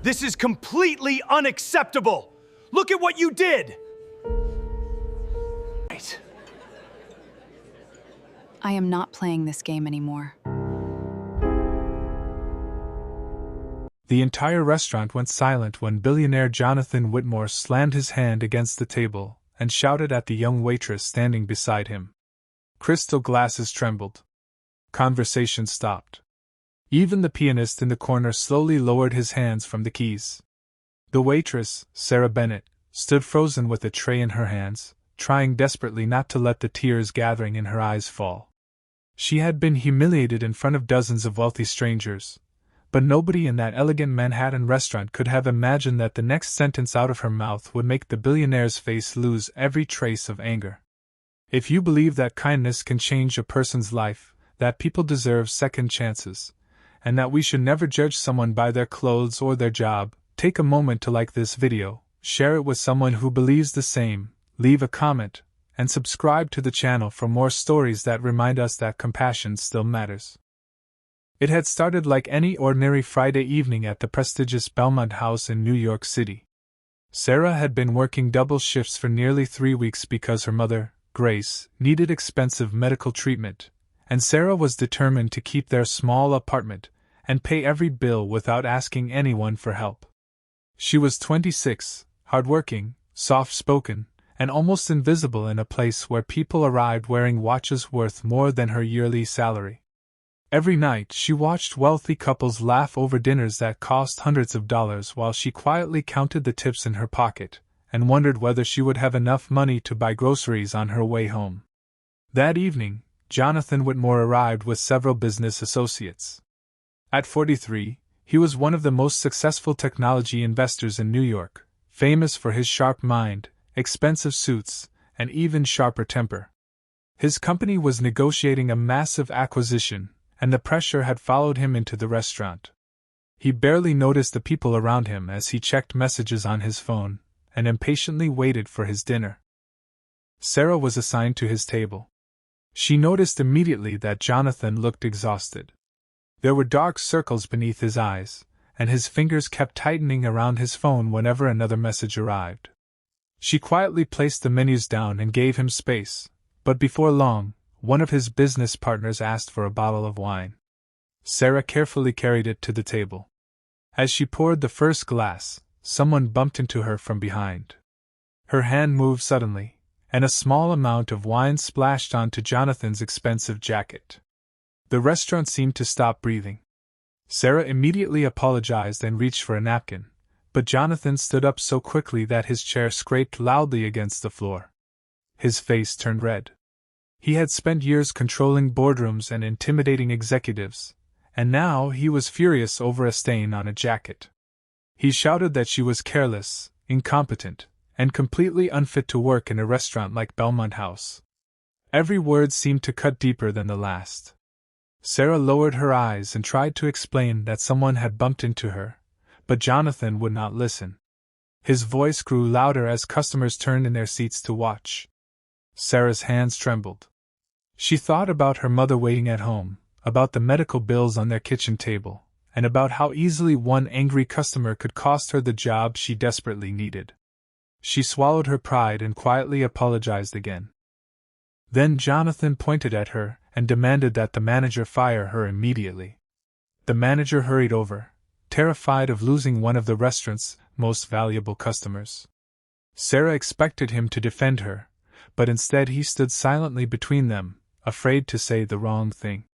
This is completely unacceptable! Look at what you did! Right. I am not playing this game anymore. The entire restaurant went silent when billionaire Jonathan Whitmore slammed his hand against the table and shouted at the young waitress standing beside him. Crystal glasses trembled. Conversation stopped. Even the pianist in the corner slowly lowered his hands from the keys. The waitress, Sarah Bennett, stood frozen with a tray in her hands, trying desperately not to let the tears gathering in her eyes fall. She had been humiliated in front of dozens of wealthy strangers, but nobody in that elegant Manhattan restaurant could have imagined that the next sentence out of her mouth would make the billionaire's face lose every trace of anger. If you believe that kindness can change a person's life, that people deserve second chances, and that we should never judge someone by their clothes or their job, take a moment to like this video, share it with someone who believes the same, leave a comment, and subscribe to the channel for more stories that remind us that compassion still matters. It had started like any ordinary Friday evening at the prestigious Belmont house in New York City. Sarah had been working double shifts for nearly 3 weeks because her mother, Grace, needed expensive medical treatment, and Sarah was determined to keep their small apartment and pay every bill without asking anyone for help. She was 26, hardworking, soft-spoken, and almost invisible in a place where people arrived wearing watches worth more than her yearly salary. Every night she watched wealthy couples laugh over dinners that cost hundreds of dollars while she quietly counted the tips in her pocket and wondered whether she would have enough money to buy groceries on her way home. That evening, Jonathan Whitmore arrived with several business associates. At 43, he was one of the most successful technology investors in New York, famous for his sharp mind, expensive suits, and even sharper temper. His company was negotiating a massive acquisition, and the pressure had followed him into the restaurant. He barely noticed the people around him as he checked messages on his phone and impatiently waited for his dinner. Sarah was assigned to his table. She noticed immediately that Jonathan looked exhausted. There were dark circles beneath his eyes, and his fingers kept tightening around his phone whenever another message arrived. She quietly placed the menus down and gave him space, but before long, one of his business partners asked for a bottle of wine. Sarah carefully carried it to the table. As she poured the first glass, someone bumped into her from behind. Her hand moved suddenly, and a small amount of wine splashed onto Jonathan's expensive jacket. The restaurant seemed to stop breathing. Sarah immediately apologized and reached for a napkin, but Jonathan stood up so quickly that his chair scraped loudly against the floor. His face turned red. He had spent years controlling boardrooms and intimidating executives, and now he was furious over a stain on a jacket. He shouted that she was careless, incompetent, and completely unfit to work in a restaurant like Belmont House. Every word seemed to cut deeper than the last. Sarah lowered her eyes and tried to explain that someone had bumped into her, but Jonathan would not listen. His voice grew louder as customers turned in their seats to watch. Sarah's hands trembled. She thought about her mother waiting at home, about the medical bills on their kitchen table, and about how easily one angry customer could cost her the job she desperately needed. She swallowed her pride and quietly apologized again. Then Jonathan pointed at her and demanded that the manager fire her immediately. The manager hurried over, terrified of losing one of the restaurant's most valuable customers. Sarah expected him to defend her, but instead he stood silently between them, afraid to say the wrong thing.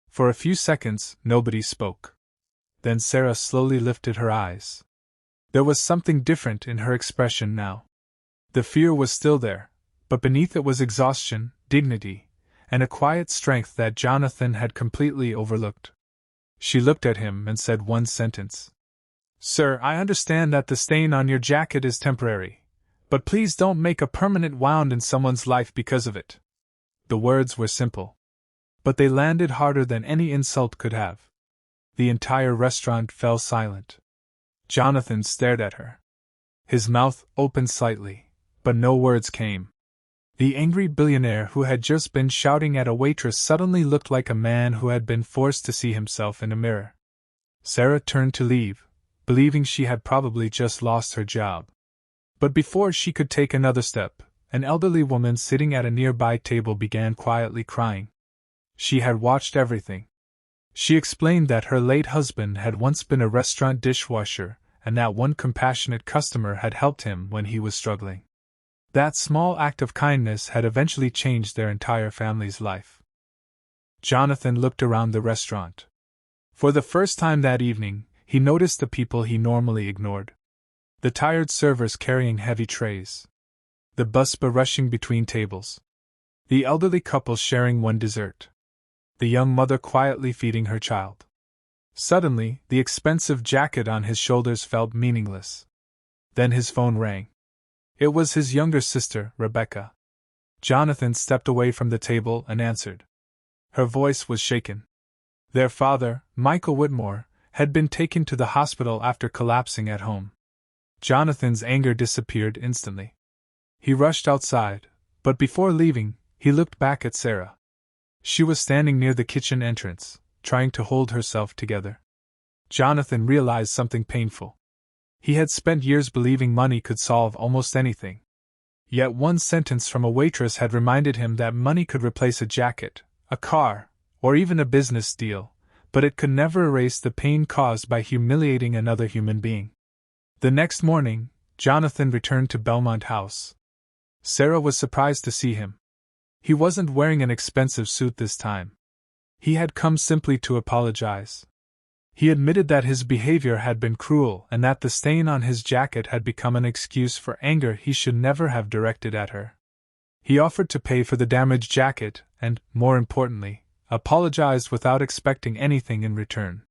For a few seconds, nobody spoke. Then Sarah slowly lifted her eyes. There was something different in her expression now. The fear was still there, but beneath it was exhaustion, dignity, and a quiet strength that Jonathan had completely overlooked. She looked at him and said one sentence. "Sir, I understand that the stain on your jacket is temporary, but please don't make a permanent wound in someone's life because of it." The words were simple, but they landed harder than any insult could have. The entire restaurant fell silent. Jonathan stared at her. His mouth opened slightly, but no words came. The angry billionaire who had just been shouting at a waitress suddenly looked like a man who had been forced to see himself in a mirror. Sarah turned to leave, believing she had probably just lost her job. But before she could take another step, an elderly woman sitting at a nearby table began quietly crying. She had watched everything. She explained that her late husband had once been a restaurant dishwasher, and that one compassionate customer had helped him when he was struggling. That small act of kindness had eventually changed their entire family's life. Jonathan looked around the restaurant. For the first time that evening, he noticed the people he normally ignored. The tired servers carrying heavy trays. The busboy rushing between tables. The elderly couple sharing one dessert. The young mother quietly feeding her child. Suddenly, the expensive jacket on his shoulders felt meaningless. Then his phone rang. It was his younger sister, Rebecca. Jonathan stepped away from the table and answered. Her voice was shaken. Their father, Michael Whitmore, had been taken to the hospital after collapsing at home. Jonathan's anger disappeared instantly. He rushed outside, but before leaving, he looked back at Sarah. She was standing near the kitchen entrance, trying to hold herself together. Jonathan realized something painful. He had spent years believing money could solve almost anything. Yet one sentence from a waitress had reminded him that money could replace a jacket, a car, or even a business deal, but it could never erase the pain caused by humiliating another human being. The next morning, Jonathan returned to Belmont House. Sarah was surprised to see him. He wasn't wearing an expensive suit this time. He had come simply to apologize. He admitted that his behavior had been cruel and that the stain on his jacket had become an excuse for anger he should never have directed at her. He offered to pay for the damaged jacket and, more importantly, apologized without expecting anything in return.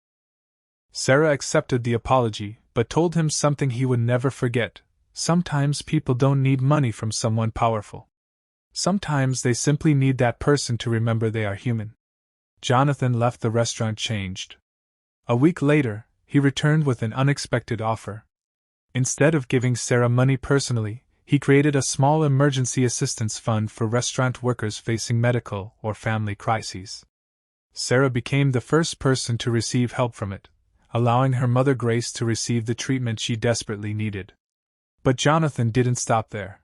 Sarah accepted the apology, but told him something he would never forget. Sometimes people don't need money from someone powerful. Sometimes they simply need that person to remember they are human. Jonathan left the restaurant changed. A week later, he returned with an unexpected offer. Instead of giving Sarah money personally, he created a small emergency assistance fund for restaurant workers facing medical or family crises. Sarah became the first person to receive help from it, allowing her mother Grace to receive the treatment she desperately needed. But Jonathan didn't stop there.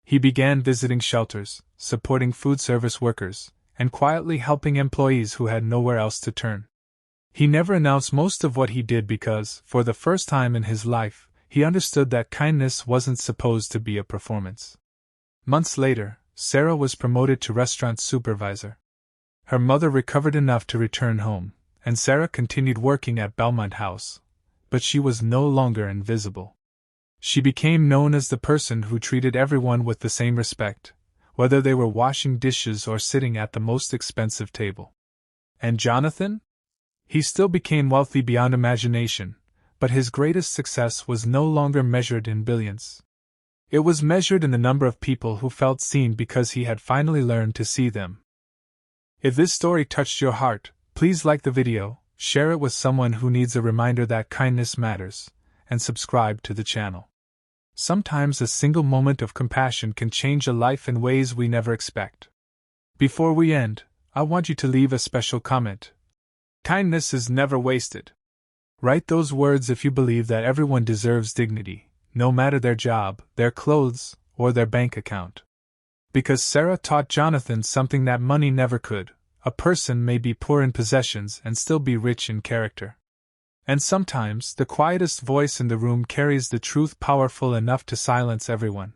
He began visiting shelters, supporting food service workers, and quietly helping employees who had nowhere else to turn. He never announced most of what he did because, for the first time in his life, he understood that kindness wasn't supposed to be a performance. Months later, Sarah was promoted to restaurant supervisor. Her mother recovered enough to return home, and Sarah continued working at Belmont House, but she was no longer invisible. She became known as the person who treated everyone with the same respect, whether they were washing dishes or sitting at the most expensive table. And Jonathan? He still became wealthy beyond imagination, but his greatest success was no longer measured in billions. It was measured in the number of people who felt seen because he had finally learned to see them. If this story touched your heart, please like the video, share it with someone who needs a reminder that kindness matters, and subscribe to the channel. Sometimes a single moment of compassion can change a life in ways we never expect. Before we end, I want you to leave a special comment. Kindness is never wasted. Write those words if you believe that everyone deserves dignity, no matter their job, their clothes, or their bank account. Because Sarah taught Jonathan something that money never could: a person may be poor in possessions and still be rich in character. And sometimes the quietest voice in the room carries the truth powerful enough to silence everyone.